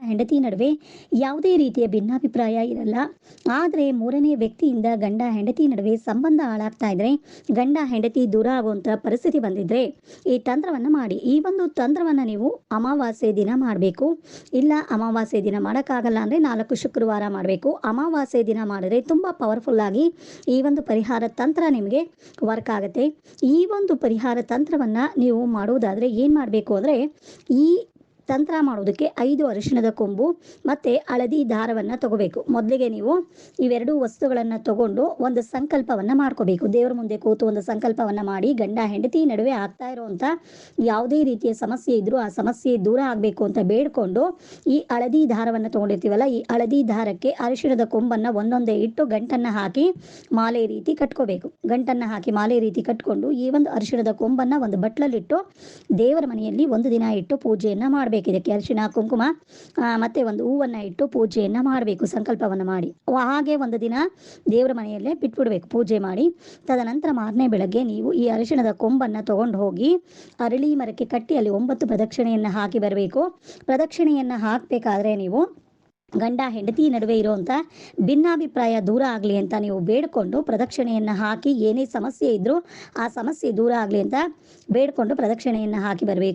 ಹೆಂಡತಿ ನಡುವೆ ಯಾವುದೇ ರೀತಿಯ ಭಿನ್ನಾಭಿಪ್ರಾಯ ಇರಲ್ಲ. ಆದರೆ ಮೂರನೇ ವ್ಯಕ್ತಿಯಿಂದ ಗಂಡ ಹೆಂಡತಿ ನಡುವೆ ಸಂಬಂಧ ಹಾಳಾಗ್ತಾ ಇದ್ರೆ, ಗಂಡ ಹೆಂಡತಿ ದೂರ ಆಗುವಂಥ ಪರಿಸ್ಥಿತಿ ಬಂದಿದ್ರೆ ಈ ತಂತ್ರವನ್ನು ಮಾಡಿ. ಈ ಒಂದು ತಂತ್ರವನ್ನು ನೀವು ಅಮಾವಾಸ್ಯೆ ದಿನ ಮಾಡಬೇಕು. ಇಲ್ಲ ಅಮಾವಾಸ್ಯೆ ದಿನ ಮಾಡೋಕ್ಕಾಗಲ್ಲ ಅಂದರೆ 4 ಶುಕ್ರವಾರ ಮಾಡಬೇಕು. ಅಮಾವಾಸ್ಯೆ ದಿನ ಮಾಡಿದ್ರೆ ತುಂಬ ಪವರ್ಫುಲ್ ಆಗಿ ಈ ಒಂದು ಪರಿಹಾರ ತಂತ್ರ ನಿಮಗೆ ವರ್ಕ್ ಆಗುತ್ತೆ. ಈ ಒಂದು ಪರಿಹಾರ ತಂತ್ರವನ್ನು ನೀವು ಮಾಡುವುದಾದರೆ ಏನು ಮಾಡಬೇಕು ಅಂದರೆ, ಈ ತಂತ್ರ ಮಾಡೋದಕ್ಕೆ 5 ಅರಿಶಿಣದ ಕೊಂಬು ಮತ್ತು ಹಳದಿ ದಾರವನ್ನು ತಗೋಬೇಕು. ಮೊದಲಿಗೆ ನೀವು ಇವೆರಡೂ ವಸ್ತುಗಳನ್ನು ತಗೊಂಡು ಒಂದು ಸಂಕಲ್ಪವನ್ನು ಮಾಡ್ಕೋಬೇಕು. ದೇವರ ಮುಂದೆ ಕೂತು ಒಂದು ಸಂಕಲ್ಪವನ್ನು ಮಾಡಿ, ಗಂಡ ಹೆಂಡತಿ ನಡುವೆ ಆಗ್ತಾ ಇರುವಂಥ ಯಾವುದೇ ರೀತಿಯ ಸಮಸ್ಯೆ ಇದ್ದರೂ ಆ ಸಮಸ್ಯೆ ದೂರ ಆಗಬೇಕು ಅಂತ ಬೇಡಿಕೊಂಡು ಈ ಹಳದಿ ದಾರವನ್ನು ತೊಗೊಂಡಿರ್ತೀವಲ್ಲ, ಈ ಹಳದಿ ದಾರಕ್ಕೆ ಅರಿಶಿಣದ ಕೊಂಬನ್ನು ಒಂದೊಂದೇ ಇಟ್ಟು ಗಂಟನ್ನು ಹಾಕಿ ಮಾಲೆ ರೀತಿ ಕಟ್ಕೋಬೇಕು. ಗಂಟನ್ನು ಹಾಕಿ ಮಾಲೆ ರೀತಿ ಕಟ್ಕೊಂಡು ಈ ಒಂದು ಅರಿಶಿಣದ ಕೊಂಬನ್ನು ಒಂದು ಬಟ್ಲಲ್ಲಿಟ್ಟು ದೇವರ ಮನೆಯಲ್ಲಿ ಒಂದು ದಿನ ಇಟ್ಟು ಪೂಜೆಯನ್ನು ಮಾಡಬೇಕು. ಇದಕ್ಕೆ ಅರಿಶಿಣ ಕುಂಕುಮ ಮತ್ತೆ ಒಂದು ಹೂವನ್ನು ಇಟ್ಟು ಪೂಜೆಯನ್ನು ಮಾಡಬೇಕು. ಸಂಕಲ್ಪವನ್ನು ಮಾಡಿ ಹಾಗೆ ಒಂದು ದಿನ ದೇವರ ಮನೆಯಲ್ಲೇ ಬಿಟ್ಬಿಡ್ಬೇಕು ಪೂಜೆ ಮಾಡಿ. ತದನಂತರ ಮಾರನೇ ಬೆಳಗ್ಗೆ ನೀವು ಈ ಅರಿಶಿಣದ ಕೊಂಬನ್ನು ತಗೊಂಡು ಹೋಗಿ ಅರಳಿ ಮರಕ್ಕೆ ಕಟ್ಟಿ ಅಲ್ಲಿ 9 ಪ್ರದಕ್ಷಿಣೆಯನ್ನು ಹಾಕಿ ಬರಬೇಕು. ಪ್ರದಕ್ಷಿಣೆಯನ್ನು ಹಾಕಬೇಕಾದ್ರೆ ನೀವು ಗಂಡ ಹೆಂಡತಿ ನಡುವೆ ಇರುವಂಥ ಭಿನ್ನಾಭಿಪ್ರಾಯ ದೂರ ಆಗಲಿ ಅಂತ ನೀವು ಬೇಡಿಕೊಂಡು ಪ್ರದಕ್ಷಿಣೆಯನ್ನು ಹಾಕಿ, ಏನೇ ಸಮಸ್ಯೆ ಇದ್ದರೂ ಆ ಸಮಸ್ಯೆ ದೂರ ಆಗಲಿ ಅಂತ ಬೇಡಿಕೊಂಡು ಪ್ರದಕ್ಷಿಣೆಯನ್ನು ಹಾಕಿ ಬರಬೇಕು.